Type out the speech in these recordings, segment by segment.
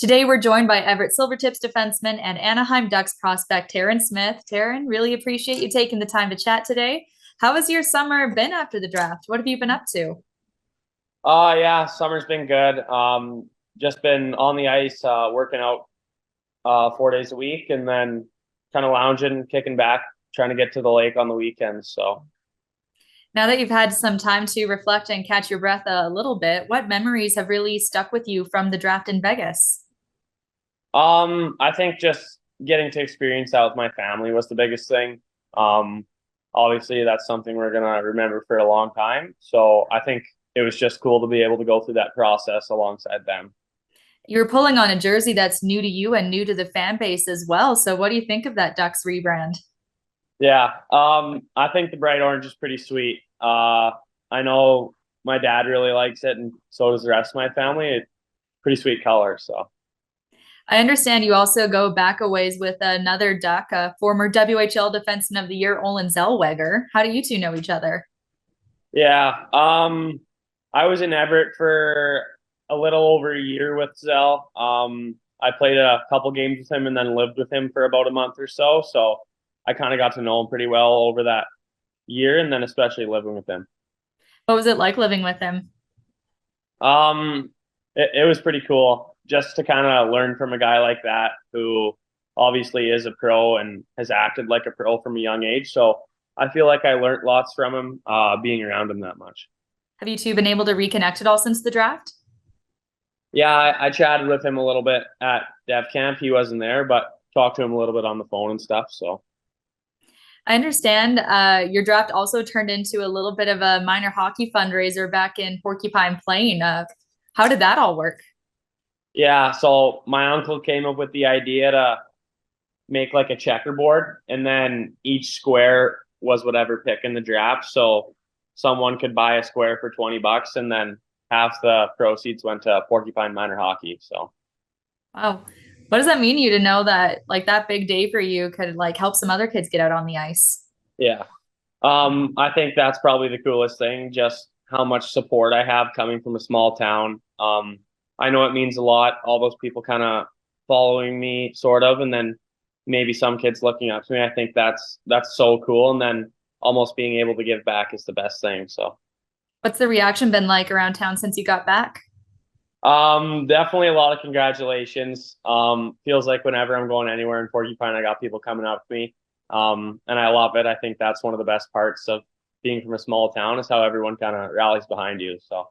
Today, we're joined by Everett Silvertips defenseman and Anaheim Ducks prospect Tarin Smith. Tarin, really appreciate you taking the time to chat today. How has your summer been after the draft? What have you been up to? Yeah, summer's been good. Just been on the ice, working out 4 days a week, and then kind of lounging, kicking back, trying to get to the lake on the weekends. So, Now that you've had some time to reflect and catch your breath a little bit, what memories have really stuck with you from the draft in Vegas? I think just getting to experience that with my family was the biggest thing. Um, Obviously, that's something we're gonna remember for a long time. So, I think it was just cool to be able to go through that process alongside them. You're pulling on a jersey that's new to you and new to the fan base as well. So, what do you think of that Ducks rebrand? Yeah, I think the bright orange is pretty sweet. I know my dad really likes it, and so does the rest of my family. It's pretty sweet color. So I understand you also go back a ways with another Duck, a former WHL Defenseman of the Year, Olin Zellweger. How do you two know each other? yeah, I was in Everett for a little over a year with Zell. I played a couple games with him and then lived with him for about a month or so. So I kind of got to know him pretty well over that year, and then especially living with him. What was it like living with him? Um, it was pretty cool just to kind of learn from a guy like that who obviously is a pro and has acted like a pro from a young age. So I feel like I learned lots from him, being around him that much. Have you two been able to reconnect at all since the draft? Yeah, I chatted with him a little bit at Dev Camp. He wasn't there, but talked to him a little bit on the phone and stuff. So I understand your draft also turned into a little bit of a minor hockey fundraiser back in Porcupine Plain. How did that all work? yeah, so my uncle came up with the idea to make like a checkerboard, and then each square was whatever pick in the draft. So someone could buy a square for $20, and then half the proceeds went to Porcupine Minor Hockey. So Wow. What does that mean to you to know that like that big day for you could like help some other kids get out on the ice? yeah, I think that's probably the coolest thing. Just how much support I have coming from a small town. I know it means a lot. All those people kind of following me, sort of, and then maybe some kids looking up to me. I think that's so cool. And then almost being able to give back is the best thing. So, What's the reaction been like around town since you got back? definitely a lot of congratulations. Feels like whenever I'm going anywhere in Porcupine, I got people coming up to me. And I love it. I think that's one of the best parts of being from a small town is how everyone kind of rallies behind you. So,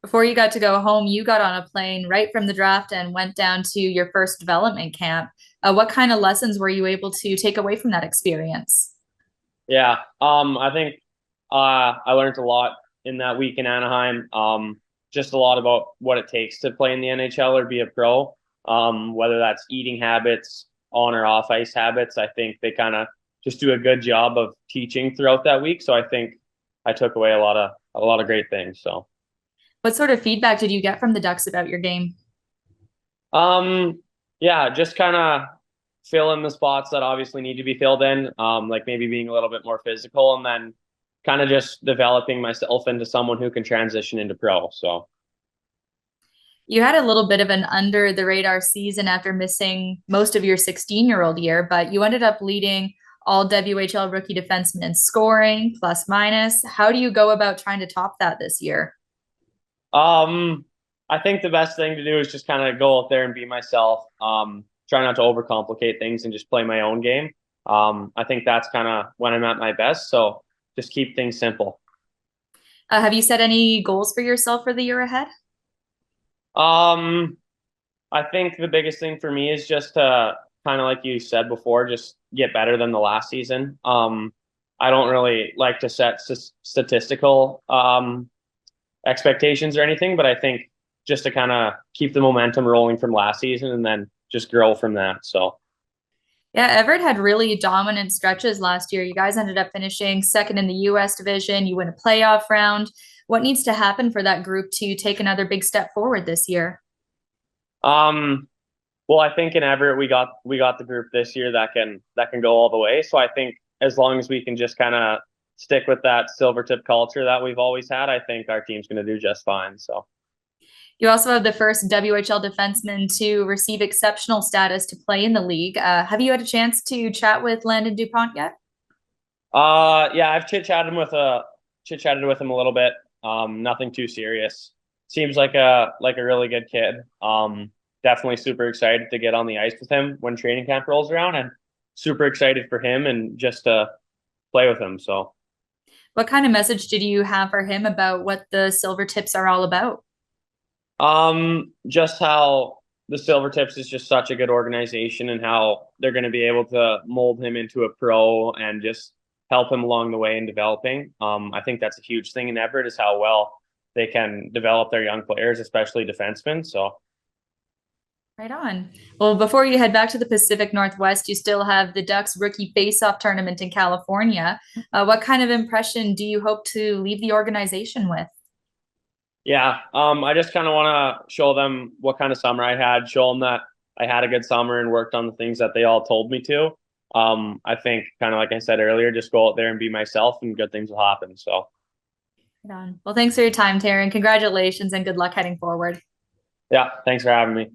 Before you got to go home, you got on a plane right from the draft and went down to your first development camp. What kind of lessons were you able to take away from that experience? yeah, I think I learned a lot in that week in Anaheim. Just a lot about what it takes to play in the NHL or be a pro. Whether that's eating habits, on or off ice habits. I think they kind of just do a good job of teaching throughout that week. So I think I took away a lot of great things. So, What sort of feedback did you get from the Ducks about your game? yeah, just kind of fill in the spots that obviously need to be filled in. Like maybe being a little bit more physical, and then kind of just developing myself into someone who can transition into pro. So, You had a little bit of an under the radar season after missing most of your 16-year-old year, but you ended up leading all WHL rookie defensemen in scoring, plus minus. How do you go about trying to top that this year? um, I think the best thing to do is just kind of go out there and be myself. Try not to overcomplicate things and just play my own game. I think that's kind of when I'm at my best. So just keep things simple. Have you set any goals for yourself for the year ahead? Um, I think the biggest thing for me is just to kind of like you said before, just get better than the last season. I don't really like to set statistical expectations or anything, but I think just to kind of keep the momentum rolling from last season and then just grow from that. So, Yeah, Everett had really dominant stretches last year. You guys ended up finishing second in the US division. You win a playoff round. What needs to happen for that group to take another big step forward this year? um, well, I think in Everett we got the group this year that can go all the way. So I think as long as we can just kind of stick with that silver tip culture that we've always had, I think our team's going to do just fine. So. You also have the first WHL defenseman to receive exceptional status to play in the league. Have you had a chance to chat with Landon DuPont yet? Yeah, I've chit chatted with him a little bit. Nothing too serious. Seems like a really good kid. Definitely super excited to get on the ice with him when training camp rolls around, and super excited for him and just to play with him. So, What kind of message did you have for him about what the Silvertips are all about? just how the Silvertips is just such a good organization and how they're going to be able to mold him into a pro and just help him along the way in developing. I think that's a huge thing in Everett is how well they can develop their young players, especially defensemen. So, Right on. Well, before you head back to the Pacific Northwest, you still have the Ducks rookie face-off tournament in California. What kind of impression do you hope to leave the organization with? yeah, I just kind of want to show them what kind of summer I had, show them that I had a good summer and worked on the things that they all told me to. I think kind of like I said earlier, just go out there and be myself and good things will happen. So, Right on. Well, thanks for your time, Tarin. Congratulations and good luck heading forward. yeah, thanks for having me.